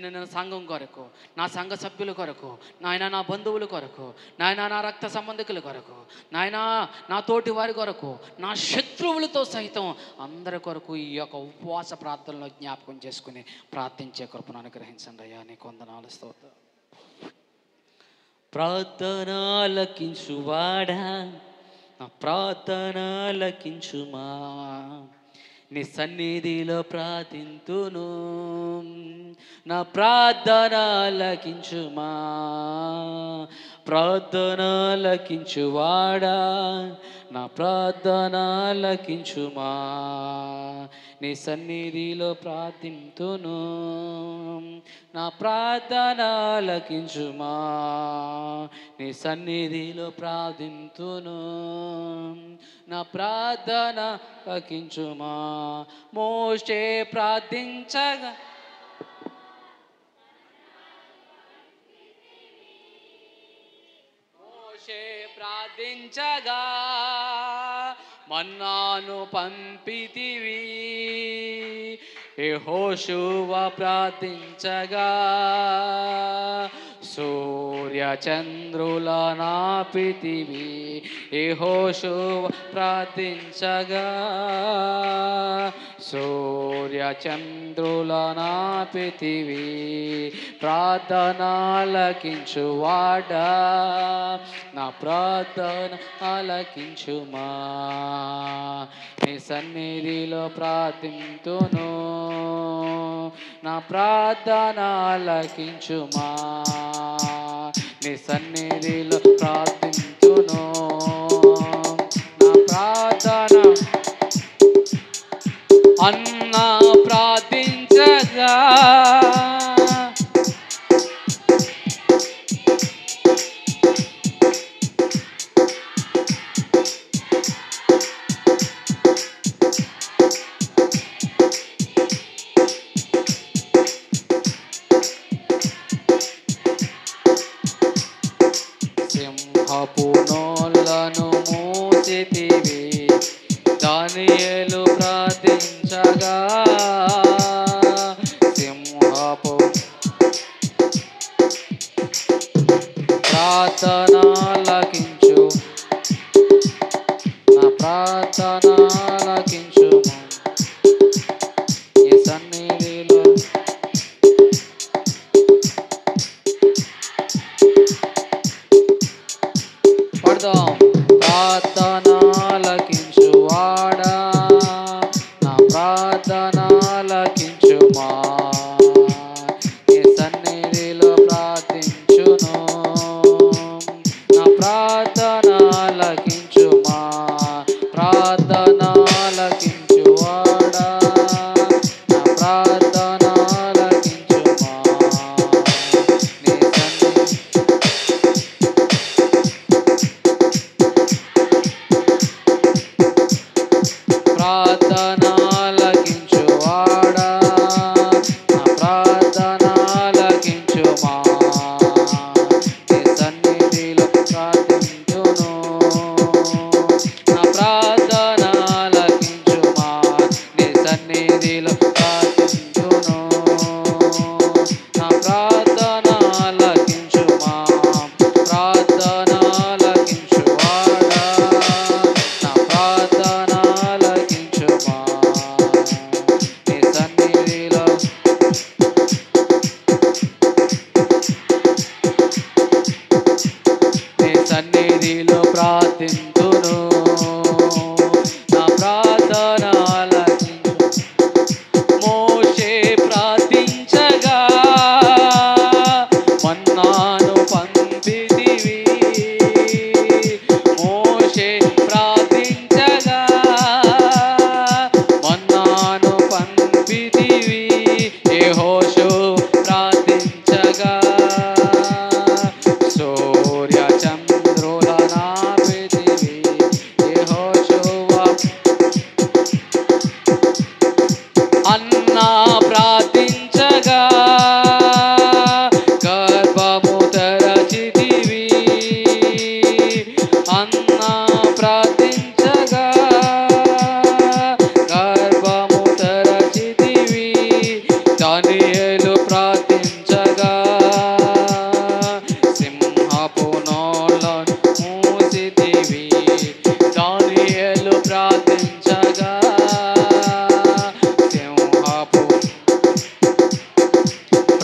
నేను సంఘం కొరకు, నా సంఘ సభ్యుల కొరకు, నాయన నా బంధువుల కొరకు, నాయన నా రక్త సంబంధికుల కొరకు, నాయన నా తోటి వారి కొరకు, నా శత్రువులతో సహితం అందరి కొరకు ఈ యొక్క ఉపవాస ప్రార్థనలో జ్ఞాపకం చేసుకుని ప్రార్థించే కృపను అనుగ్రహించండి అయ్యా. నీకు వందనాలు, స్తోత్రం. ప్రార్థనలకించువాడా, నా ప్రార్థనలకించుమా, నీ సన్నిధిలో ప్రార్థింతును, నా ప్రార్థనలకించుమా. ప్రార్థనలకించువాడా, నా ప్రార్థనలకించుమా, నీ సన్నిధిలో ప్రార్థింతును, నా ప్రార్థనలకించుమా, నీ సన్నిధిలో ప్రార్థింతును, నా ప్రార్థన లకించుమా. మోషే ప్రార్థించగా ప్రార్థించగా మన్నాను పంపితివి, యెహోషువ ప్రార్థించగా సూర్య చంద్రుల నాపితివి, యెహోషువ ప్రార్థించగా సూర్య చంద్రుల నాపితివి. ప్రార్థనలకించువాడా, నా ప్రార్థన ఆలకించుమా, నీ సన్నిధిలో ప్రార్థింతును, నా ప్రార్థన ఆలకించుమా, నీ సన్నిధిలో ప్రార్థింతును, నా ప్రార్థన అన్న ప్రార్థించగా సింహపు నోళ్ళను మూసితివి, దానియేలు ప్రార్థించగా సింహపు ప్రార్థన ఆలకించు, నా ప్రార్థన ఆలకించుము, నీ సన్నిధిలో పడదాం. ప్రార్థన ఆలకించువాడా, నా ప్రార్థన ఆలకించుమా, నీ సన్నిధిలో ప్రార్థించును, నా ప్రార్థన ఆలకించుమా. ప్రార్థన ఆలకించువాడా, నా ప్రార్థన ఆలకించుమా, నీ సన్నిధి ప్రార్థన ఆలకించువాడా, నా ప్రార్థన ఆలకించుమా, నీ సన్నిధిలో ప్రార్థించును, నా ప్రార్థన ఆలకించుమా, నీ సన్నిధిలో ప్రార్థించును, నా ప్రార్థన ఆలకించుమా. ప్రార్థన ఆలకించువాడా, నా ప్రార్థన ఆలకించుమా, నీ సన్నిధిలో నీ సన్నిధిలో ప్రార్థింతును, నా ప్రార్థన ఆలకించు. మోషే ప్రార్థించగా మన్నాను పంపితివి, మోషే ప్రార్థించగా మన్నాను పంపితివి, యెహోషువ ప్రార్థించగా సూర్య చంద్రుల నాపితివి,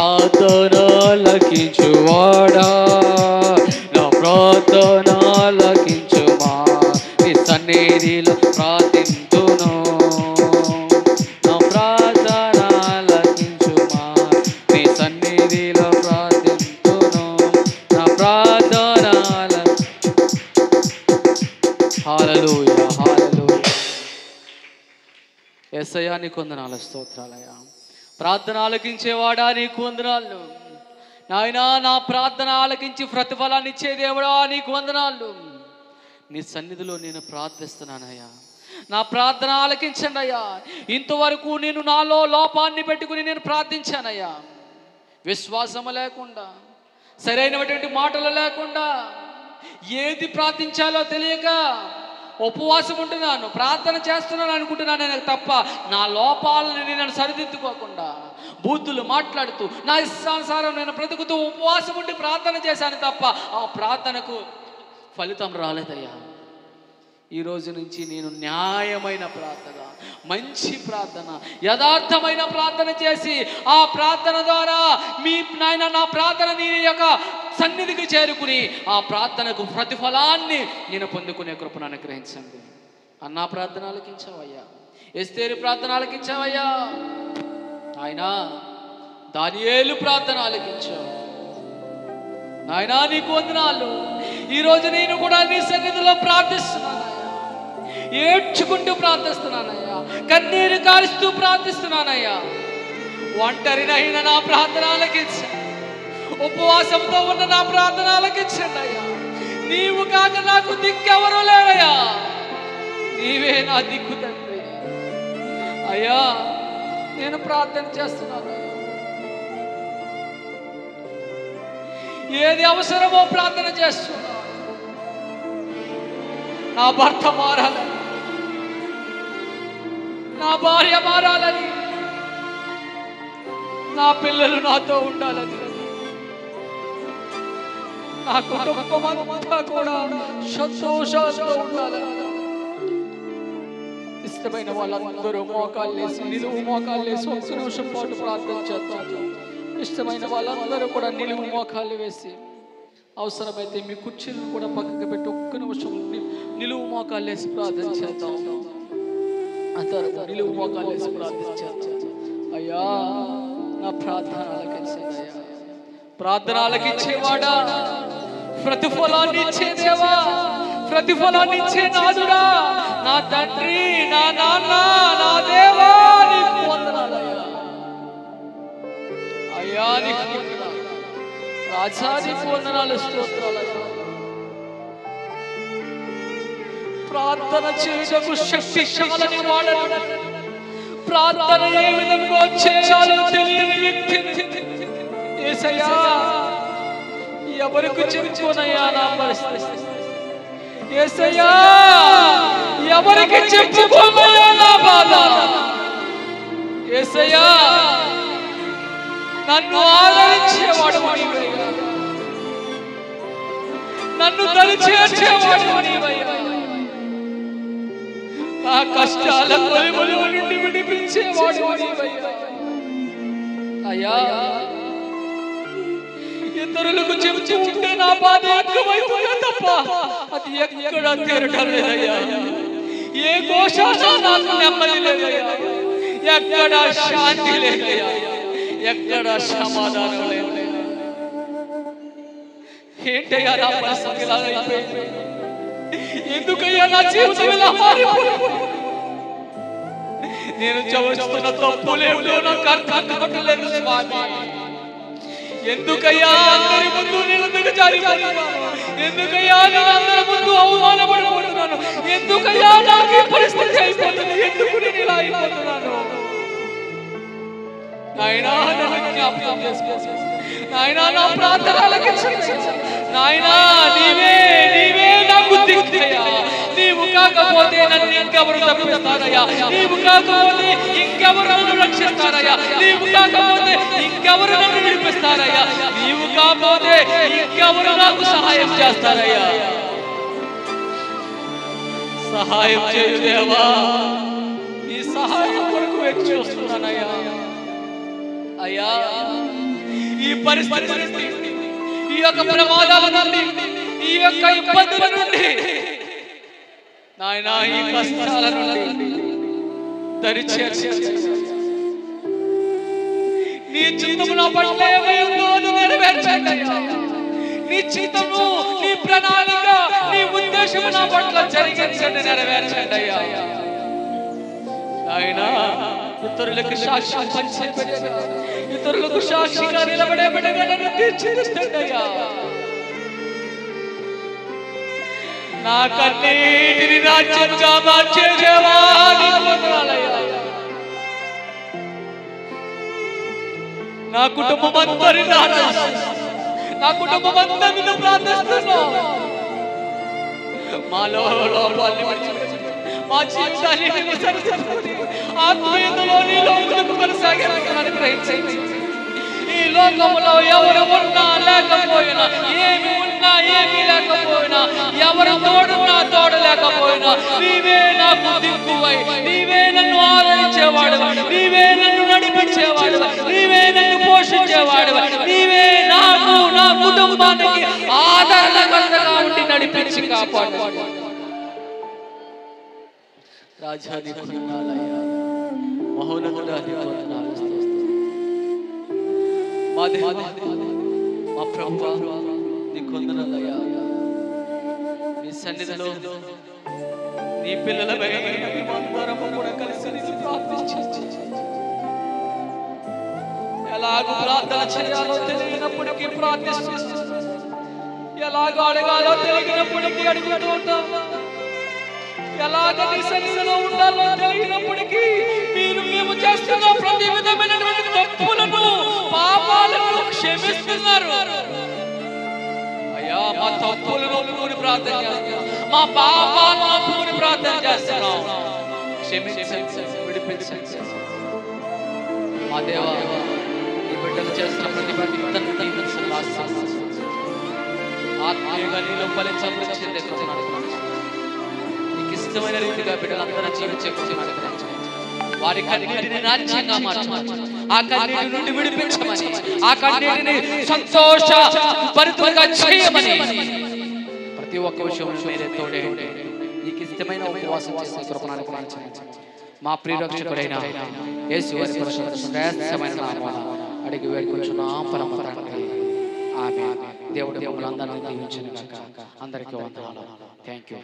ప్రార్థన ఆలకించువాడా, నా ప్రార్థన ఆలకించుమా, నీ సన్నిధిలో ప్రార్థింతును. నా ప్రార్థన ఆలకించుమా, నీ సన్నిధిలో ప్రార్థింతును. నా ప్రార్థన హల్లెలూయా హల్లెలూయా. యేసయ్యా నీకు వందనాలు, స్తోత్రాలయ్యా. ప్రార్థన ఆలకించేవాడా నీకు వందనాలు నాయనా. నా ప్రార్థన ఆలకించి ప్రతిఫలాన్ని ఇచ్చే దేవుడా నీకు వందనాలు. నీ సన్నిధిలో నేను ప్రార్థిస్తున్నానయ్యా, నా ప్రార్థన ఆలకించండి అయ్యా. ఇంతవరకు నేను నాలో లోపాన్ని పెట్టుకుని నేను ప్రార్థించానయ్యా. విశ్వాసము లేకుండా, సరైనటువంటి మాటలు లేకుండా, ఏది ప్రార్థించాలో తెలియక ఉపవాసం ఉంటున్నాను, ప్రార్థన చేస్తున్నాను అనుకుంటున్నాను తప్ప నా లోపాలను నేను సరిదిద్దుకోకుండా బూతులు మాట్లాడుతూ నా ఇష్టానుసారం నేను బ్రతుకుతూ ఉపవాసం ఉండి ప్రార్థన చేశాను తప్ప ఆ ప్రార్థనకు ఫలితం రాలేదయ్యా. ఈ రోజు నుంచి నేను న్యాయమైన ప్రార్థన, మంచి ప్రార్థన, యథార్థమైన ప్రార్థన చేసి ఆ ప్రార్థన ద్వారా మీ నాయన నా ప్రార్థన నీ యొక్క సన్నిధికి చేరుకుని ఆ ప్రార్థనకు ప్రతిఫలాన్ని నేను పొందుకునే కృపను అనుగ్రహించండి. అన్నా ప్రార్థన ఆలకించావయ్యా, ఎస్తేరు ప్రార్థన ఆలకించావయ్యా, నాయనా దానియేలు ప్రార్థన ఆలకించావు నాయనా, నీకు వందనాలు. ఈరోజు నేను కూడా నీ సన్నిధిలో ప్రార్థిస్తున్నానయ్యా, ఏడ్చుకుంటూ ప్రార్థిస్తున్నానయ్యా, కన్నీరు కారుస్తూ ప్రార్థిస్తున్నానయ్యా. ఒంటరినైన నా ప్రార్థన ఆలకించా, ఉపవాసంతో ఉన్న నా ప్రార్థన ఆలకించండి అయ్యా. నీవు కాక నాకు దిక్కెవరూ లేరయ్యా, నీవే నా దిక్కు తండ్రి అయ్యా. నేను ప్రార్థన చేస్తున్నాను, ఏది అవసరమో ప్రార్థన చేస్తున్నాను. నా భర్త మారాలని, నా భార్య మారాలని, నా పిల్లలు నాతో ఉండాలని, నా కుటుంబమంతా కూడా సంతోషంతో ఉండాలని, ఇష్టమైన వాళ్ళందరూ మోకాళ్ళేసి నిలువు మోకాళ్ళేసి ఒక్క నిమిషం పాటు ప్రార్థన చేద్దాం. ఇష్టమైన వాళ్ళందరూ కూడా నిలువు మోకాళ్ళు వేసి, అవసరమైతే మీ కుర్చీలను కూడా పక్కకు పెట్టి ఒక్క నిమిషం నిలువు మోకాళ్ళు వేసి ప్రార్థన చేద్దాం. అందరూ నిలువు మోకాళ్ళు వేసి ప్రార్థన చేద్దాం. అయ్యా నా ప్రార్థన ఆలకించేదయ్యా, ప్రార్థన ఆలకించేవాడా, ప్రతిఫలాన్ని ఇచ్చే దేవా, ప్రతిఫలాన్ని ఇచ్చే నాదుడా, నా తండ్రి, నా నాన్న, నా దేవా నీకు వందనాలయ్యా. అయ్యా నీకు వందనాలు రాజా, నీకు వందనాలు, స్తోత్రాలయ్యా. ప్రార్థన చేయటకు శక్తిశాలని వాడను, ప్రార్థన ఏ విధంగా చేయాలో తెలియని వ్యక్తిని యేసయ్యా ఎవరికి చెప్పుకోనయ్యా నా పరిస్థితి. యేసయ్యా ఎవరికి చెప్పుకోనయ్యా నా బాధ. యేసయ్యా నన్ను ఆదరించేవాడు నీవయ్యా, నన్ను దరిచేర్చేవాడు నీవయ్యా, నా కష్టాల కొలిముల నుండి విడిపించేవాడు నీవయ్యా. అయ్యా ఇతరులకు చెబుతూ ఉంటే నా బాధ ఎక్కువైపోయా తప్ప అది ఎక్కడ తీరటం లేదయ్యా. ఏ ఘోషణ నాకు నెమ్మది లేదయ్యా, ఎక్కడ శాంతి లేదయ్యా, ఎక్కడ సమాధానం లేదు. ఏంటయ్యా నా పరిస్థితి ఇలా అయిపోయింది, ఎందుకయ్యా నా జీవితం ఇలా మారిపోయింది? నేను చదువుతున్న తప్పులేమిటో నాకు అర్థం కావట్లేదు స్వామి. ఎందుకయ్యా అందరి ముందు నేను దిగజారిపోతున్నాను? ఎందుకయ్యా నేను అందరి ముందు అవమానపడిపోతున్నాను? ఎందుకయ్యా నాకు ఈ పరిస్థితి అయిపోతుంది? ఎందుకు నేను ఇలా అయిపోతున్నాను? నాయనా నన్ను జ్ఞాపకం చేసుకో నాయనా, నా ప్రార్థన ఆలకించండి నాయనా. నీవే నీవే నాకు దిక్కయ్యా, నీవు కాకపోతే నన్ను ఇంకెవరు తప్పిస్తారయ్యా, నీవు కాకపోతే ఇంకెవరు నన్ను రక్షిస్తారయ్యా, నీవు కాకపోతే ఇంకెవరు నన్ను విడిపిస్తారయ్యా, నీవు కాకపోతే ఇంకెవరు నాకు సహాయం చేస్తారయ్యా. సహాయం చేయు దేవా, ఈ సహాయం కొరకు వేచి చూస్తున్నానయ్యా. అయ్యా ఈ పరిస్థితి నుండి, ఈ యొక్క ప్రమాదాల నుండి, ఈ యొక్క ఇబ్బందుల నుండి నాయన, ఈ కష్టాల నుండి దరిచేర్చి నీ చిత్తము నా పట్ల ఏమైందో అది నెరవేర్చండి అయ్యా. నీ చిత్తము, నీ ప్రణాళిక, నీ ఉద్దేశము నా పట్ల జరిగించండి, నెరవేర్చండి అయ్యా. నాయనా, ఇతరులకు సాక్ష్యం పంచిపెట్టగా, ఇతరులకు సాక్షిగా నిలబడే బిడ్డగా నన్ను తీర్చిదిద్దండి అయ్యా. నా కన్నీటిని రాజ్యంగా మార్చే దేవా, నీకు వందనాలయ్యా. నా కుటుంబం అందరినీ నా కుటుంబం అందరినీ ప్రార్థిస్తున్నా. మాలో లోపాన్ని మర్చిపోయి మా జీవితాన్ని సరిచేసుకొని ఆత్మీయతలో నీలో ముందుకు కొనసాగాలని అనుగ్రహించండి. ఈ లోకంలో ఎవరు ఉన్నా లేకపోయినా, ఏమి ఉన్నా ఏమి లేకపోయినా, ఎవరు తోడున్నా తోడు లేకపోయినా, నీవే నాకు దిక్కువై, నీవే నన్ను ఆదరించేవాడు, నీవే నన్ను నడిపించేవాడు, నీవే నన్ను పోషించేవాడు, నీవే నాకు, నా కుటుంబానికి ఆదరణకర్తగా ఉండి నడిపించి కాపాడు. రాజా నీకు వందనాలయ్యా, మహోన్నతుడా నీకు వందనాలు. మా దేవా, మా ప్రభువా నీకు వందనాలయ్యా. నీ సన్నిధిలో నీ పిల్లలమై మేమందరము కూడా కలిసి నిన్ను ప్రార్థించి, ఎలాగో ప్రార్థన చేయాలో తెలియనప్పటికీ ప్రార్థిస్తూ, ఎలాగో అడగాలో తెలియనప్పటికీ అడుగుతూ ఉంటాం, ఎలాగ నీ సన్నిధిలో ఉండాలో తెలియనప్పటికీ మేము చేస్తున్న ప్రతి విధమైనటువంటి తప్పులను, పాపాలను క్షమిస్తున్నారు అయ్యా. మా తప్పులను ఒప్పుకొని ప్రార్థన చేస్తున్నాం, మా పాపాలను ఒప్పుకొని ప్రార్థన చేస్తున్నాం. క్షమించండి, విడిపించండి మా దేవా. ఈ బిడ్డలు చేస్తున్న ప్రతి ఆత్మీయంగా నీలో ఫలించవలసిందే. నీకు ఇష్టమైన రీతిగా బిడ్డలందరూ జీవించే వారి కన్నీటిని నాట్యంగా మార్చమని, ఆ కన్నీటి నుండి విడిపించమని, ఆ కన్నీటిని సంతోష భరితంగా చేయమని ప్రతి ఒక్క విషయం మీరే తోడే నీకు ఇష్టమైన ఉపవాసం చేసే కృపను అనుగ్రహించమని మా ప్రియరక్షకుడైన యేసు వారి పరిశుద్ధ శ్రేష్టమైన నామమున అడిగి వేడుకొంచున్నాం పరమ తండ్రి, ఆమేన్. దేవుడు మమ్మల్ని అందరినీ దీవించును గాక. అందరికీ వందనాలు. థాంక్యూ.